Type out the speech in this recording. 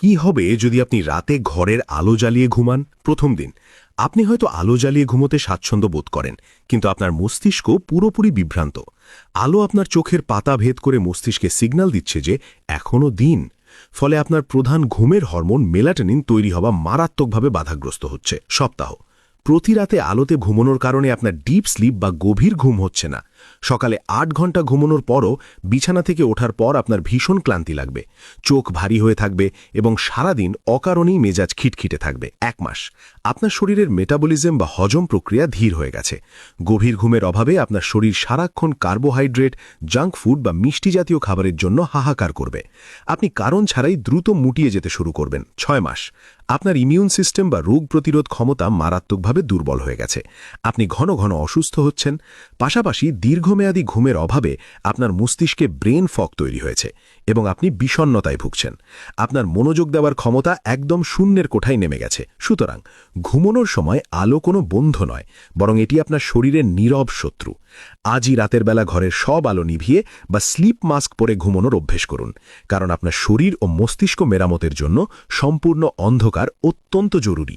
কি হবে যদি আপনি রাতে ঘরের আলো জ্বালিয়ে ঘুমান? প্রথম দিন আপনি হয়তো আলো জ্বালিয়ে ঘুমোতে স্বাচ্ছন্দ্য বোধ করেন, কিন্তু আপনার মস্তিষ্ক পুরোপুরি বিভ্রান্ত। আলো আপনার চোখের পাতা ভেদ করে মস্তিষ্কে সিগন্যাল দিচ্ছে যে এখনও দিন। ফলে আপনার প্রধান ঘুমের হরমোন মেলাটোনিন তৈরি হওয়া মারাত্মকভাবে বাধাগ্রস্ত হচ্ছে। সপ্তাহ প্রতি রাতে আলোতে ঘুমানোর কারণে আপনার ডিপ স্লিপ বা গভীর ঘুম হচ্ছে না। সকালে ৮ ঘন্টা ঘুমানোর পরও বিছানা থেকে ওঠার পর আপনার ভীষণ ক্লান্তি লাগবে, চোখ ভারী হয়ে থাকবে এবং সারাদিন অকারণেই মেজাজ খিটখিটে থাকবে। ১ মাস আপনার শরীরের মেটাবলিজম বা হজম প্রক্রিয়া ধীর হয়ে গেছে। গভীর ঘুমের অভাবে আপনার শরীর সারাক্ষণ কার্বোহাইড্রেট, জাঙ্ক ফুড বা মিষ্টি জাতীয় খাবারের জন্য হাহাকার করবে। আপনি কারণ ছাড়াই দ্রুত মুটিয়ে যেতে শুরু করবেন। ৬ মাস আপনার ইমিউন সিস্টেম বা রোগ প্রতিরোধ ক্ষমতা মারাত্মকভাবে দুর্বল হয়ে গেছে। আপনি ঘন ঘন অসুস্থ হচ্ছেন। পাশাপাশি দীর্ঘমেয়াদী ঘুমের অভাবে আপনার মস্তিষ্কে ব্রেন ফগ তৈরি হয়েছে এবং আপনি বিষণ্ণতায় ভুগছেন। আপনার মনোযোগ দেওয়ার ক্ষমতা একদম শূন্যের কোঠায় নেমে গেছে। সুতরাং ঘুমানোর সময় আলো কোনো বন্ধু নয়, বরং এটি আপনার শরীরের নীরব শত্রু। আজই রাতের বেলা ঘরের সব আলো নিভিয়ে বা স্লিপ মাস্ক পরে ঘুমানোর অভ্যেস করুন, কারণ আপনার শরীর ও মস্তিষ্ক মেরামতের জন্য সম্পূর্ণ অন্ধকার অত্যন্ত জরুরি।